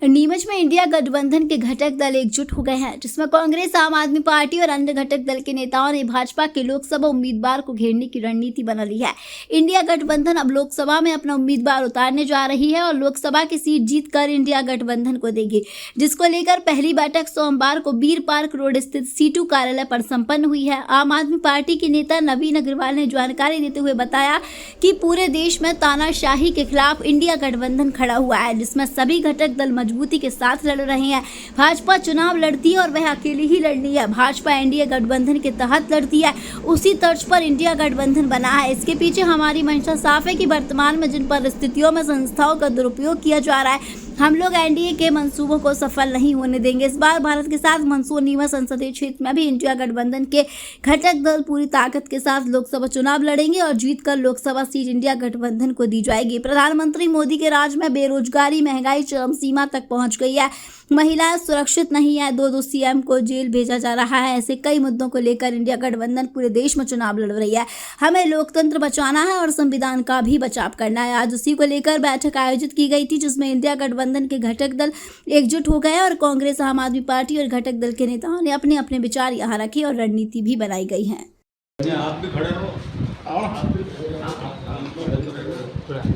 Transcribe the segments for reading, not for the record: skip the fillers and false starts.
नीमच में इंडिया गठबंधन के घटक दल एकजुट हो गए हैं, जिसमें कांग्रेस, आम आदमी पार्टी और अन्य घटक दल के नेताओं ने भाजपा के लोकसभा उम्मीदवार को घेरने की रणनीति बना ली है। इंडिया गठबंधन अब लोकसभा में अपना उम्मीदवार उतारने जा रही है और लोकसभा की सीट जीतकर इंडिया गठबंधन को देगी, जिसको लेकर पहली बैठक सोमवार को बीर पार्क रोड स्थित सीटू कार्यालय पर संपन्न हुई है। आम आदमी पार्टी के नेता नवीन अग्रवाल ने जानकारी देते हुए बताया कि पूरे देश में तानाशाही के खिलाफ इंडिया गठबंधन खड़ा हुआ है, जिसमें सभी घटक दल मजबूती के साथ लड़ रहे हैं। भाजपा चुनाव लड़ती है और वह अकेली ही लड़नी है। भाजपा एनडीए गठबंधन के तहत लड़ती है, उसी तर्ज पर इंडिया गठबंधन बना है। इसके पीछे हमारी मंशा साफ है कि वर्तमान में जिन परिस्थितियों में संस्थाओं का दुरुपयोग किया जा रहा है, हम लोग एनडीए के मंसूबों को सफल नहीं होने देंगे। इस बार भारत के साथ मंदसौर नीमच संसदीय क्षेत्र में भी इंडिया गठबंधन के घटक दल पूरी ताकत के साथ लोकसभा चुनाव लड़ेंगे और जीतकर लोकसभा सीट इंडिया गठबंधन को दी जाएगी। प्रधानमंत्री मोदी के राज में बेरोजगारी, महंगाई चरम सीमा तक पहुंच गई है, महिलाएं सुरक्षित नहीं है, 2 सीएम को जेल भेजा जा रहा है। ऐसे कई मुद्दों को लेकर इंडिया गठबंधन पूरे देश में चुनाव लड़ रही है। हमें लोकतंत्र बचाना है और संविधान का भी बचाव करना है। आज उसी को लेकर बैठक आयोजित की गई थी, जिसमें इंडिया गठबंधन के घटक दल एकजुट हो गए और कांग्रेस, आम आदमी पार्टी और घटक दल के नेताओं ने अपने अपने विचार यहाँ रखे और रणनीति भी बनाई गई है।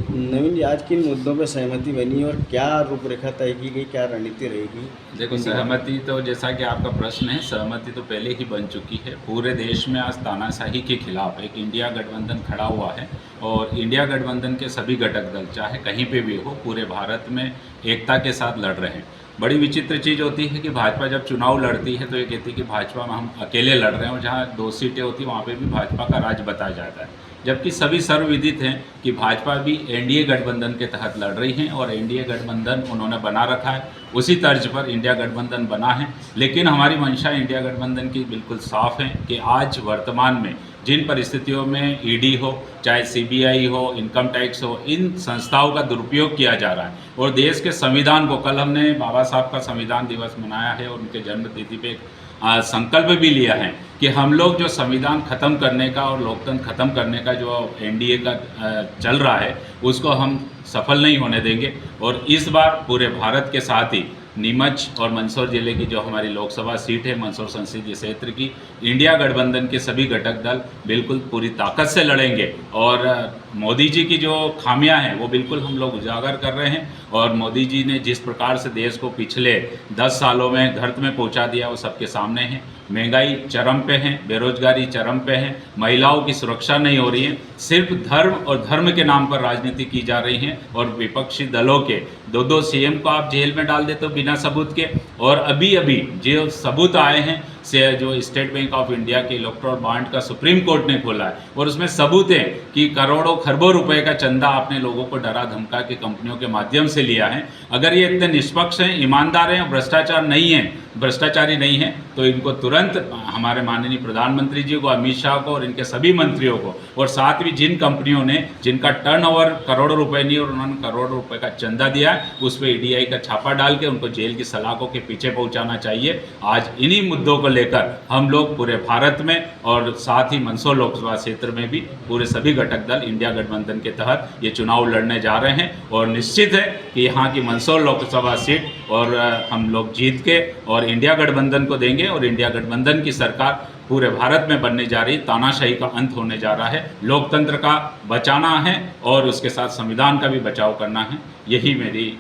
नवीन जी, आज किन मुद्दों पर सहमति बनी और क्या रूपरेखा तय की गई, क्या रणनीति रहेगी? देखो, सहमति तो जैसा कि आपका प्रश्न है, सहमति तो पहले ही बन चुकी है। पूरे देश में आज तानाशाही के खिलाफ एक इंडिया गठबंधन खड़ा हुआ है और इंडिया गठबंधन के सभी घटक दल चाहे कहीं पे भी हो, पूरे भारत में एकता के साथ लड़ रहे हैं। बड़ी विचित्र चीज़ होती है कि भाजपा जब चुनाव लड़ती है तो ये कहती है कि भाजपा में हम अकेले लड़ रहे हैं और जहाँ 2 सीटें होती हैं वहाँ पे भी भाजपा का राज बताया जाता है, जबकि सभी सर्वविदित हैं कि भाजपा भी एनडीए गठबंधन के तहत लड़ रही हैं और एनडीए गठबंधन उन्होंने बना रखा है, उसी तर्ज पर इंडिया गठबंधन बना है। लेकिन हमारी मंशा इंडिया गठबंधन की बिल्कुल साफ है कि आज वर्तमान में जिन परिस्थितियों में ईडी हो, चाहे सीबीआई हो, इनकम टैक्स हो, इन संस्थाओं का दुरुपयोग किया जा रहा है और देश के संविधान को, कल हमने बाबा साहब का संविधान दिवस मनाया है और उनके जन्मतिथि पे संकल्प भी लिया है कि हम लोग जो संविधान ख़त्म करने का और लोकतंत्र ख़त्म करने का जो एनडीए का चल रहा है उसको हम सफल नहीं होने देंगे। और इस बार पूरे भारत के साथ ही नीमच और मंदसौर जिले की जो हमारी लोकसभा सीट है, मंदसौर संसदीय क्षेत्र की, इंडिया गठबंधन के सभी घटक दल बिल्कुल पूरी ताकत से लड़ेंगे और मोदी जी की जो खामियां हैं वो बिल्कुल हम लोग उजागर कर रहे हैं। और मोदी जी ने जिस प्रकार से देश को पिछले 10 सालों में गर्त में पहुंचा दिया वो सबके सामने है। महंगाई चरम पे है, बेरोजगारी चरम पे है, महिलाओं की सुरक्षा नहीं हो रही है, सिर्फ धर्म और धर्म के नाम पर राजनीति की जा रही है और विपक्षी दलों के 2 सीएम को आप जेल में डाल देते हो बिना सबूत के। और अभी अभी जो सबूत आए हैं से जो स्टेट बैंक ऑफ इंडिया के इलेक्टोरल बॉन्ड का सुप्रीम कोर्ट ने खोला है और उसमें सबूत है कि करोड़ों खरबों रुपए का चंदा आपने लोगों को डरा धमका के कंपनियों के माध्यम से लिया है। अगर ये इतने निष्पक्ष हैं, ईमानदार हैं और भ्रष्टाचारी नहीं है तो इनको तुरंत हमारे माननीय प्रधानमंत्री जी को, अमित शाह को और इनके सभी मंत्रियों को, और साथ भी जिन कंपनियों ने जिनका टर्नओवर करोड़ों रुपए नहीं और उन्होंने करोड़ों रुपए का चंदा दिया है, उस पर ईडीआई का छापा डाल के उनको जेल की सलाखों के पीछे पहुंचाना चाहिए। आज इन्हीं मुद्दों को लेकर हम लोग पूरे भारत में और साथ ही मंदसौर लोकसभा क्षेत्र में भी पूरे सभी घटक दल इंडिया गठबंधन के तहत ये चुनाव लड़ने जा रहे हैं और निश्चित है कि यहाँ की मंदसौर लोकसभा सीट और हम लोग जीत के और इंडिया गठबंधन को देंगे और इंडिया गठबंधन की सरकार पूरे भारत में बनने जा रही, तानाशाही का अंत होने जा रहा है, लोकतंत्र का बचाना है और उसके साथ संविधान का भी बचाव करना है। यही मेरी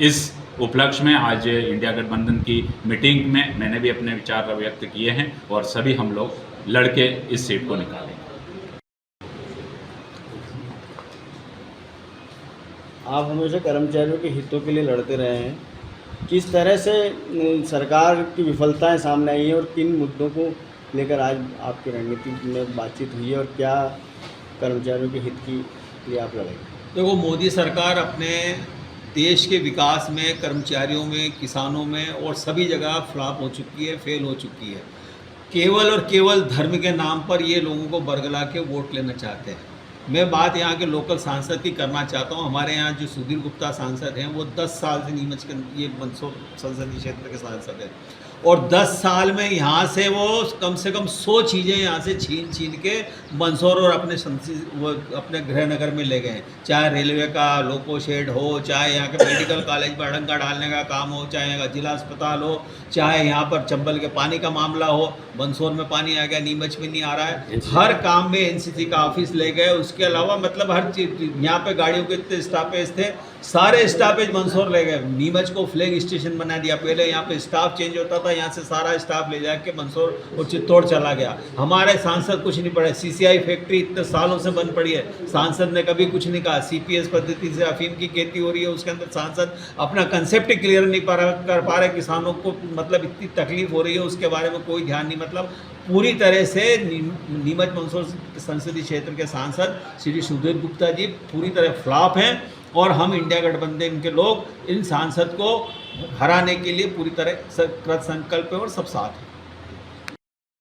इस उपलक्ष्य में आज इंडिया गठबंधन की मीटिंग में मैंने भी अपने विचार व्यक्त किए हैं और सभी हम लोग लड़के इस सीट को निकालेंगे। आप हमेशा कर्मचारियों के हितों के लिए लड़ते रहे हैं, किस तरह से सरकार की विफलताएं सामने आई हैं और किन मुद्दों को लेकर आज आपकी रणनीति में बातचीत हुई है और क्या कर्मचारियों के हित के लिए आप लड़ेंगे? देखो, मोदी सरकार अपने देश के विकास में, कर्मचारियों में, किसानों में और सभी जगह फ्लॉप हो चुकी है, फेल हो चुकी है। केवल और केवल धर्म के नाम पर ये लोगों को बरगला के वोट लेना चाहते हैं। मैं बात यहाँ के लोकल सांसद की करना चाहता हूँ। हमारे यहाँ जो सुधीर गुप्ता सांसद हैं वो 10 साल से नीमच के ये मंदसौर संसदीय क्षेत्र के सांसद हैं और 10 साल में यहाँ से वो कम से कम 100 चीज़ें यहाँ से छीन के मंदसौर और वो अपने गृहनगर में ले गए हैं। चाहे रेलवे का लोको शेड हो, चाहे यहाँ के मेडिकल कॉलेज पर अड़ंगा डालने का काम हो, चाहे यहाँ का जिला अस्पताल हो, चाहे यहाँ पर चंबल के पानी का मामला हो, मंदसौर में पानी आ गया, नीमच में नहीं आ रहा है। हर काम में एनसीसी का ऑफिस ले गए। उसके अलावा मतलब हर चीज़, यहाँ पे गाड़ियों के इतने स्टॉपेज थे, सारे स्टॉपेज मंदसौर ले गए। नीमच को फ्लैग स्टेशन बना दिया। पहले यहाँ पे स्टाफ चेंज होता था, यहाँ से सारा स्टाफ ले जाके मंदसौर और चित्तौड़ चला गया। हमारे सांसद कुछ नहीं पड़े। सीसीआई फैक्ट्री इतने सालों से बंद पड़ी है, सांसद ने कभी कुछ नहीं कहा। सीपीएस पद्धति से अफीम की खेती हो रही है, उसके अंदर सांसद अपना कंसेप्ट ही क्लियर नहीं कर पा रहे। किसानों को मतलब इतनी तकलीफ हो रही है, उसके बारे में कोई ध्यान नहीं। मतलब पूरी तरह से नीमच मंदसौर संसदीय क्षेत्र के सांसद श्री सुधीर गुप्ता जी पूरी तरह फ्लॉप हैं और हम इंडिया गठबंधन के लोग इन सांसद को हराने के लिए पूरी तरह कृत संकल्प हैं और सब साथ हैं।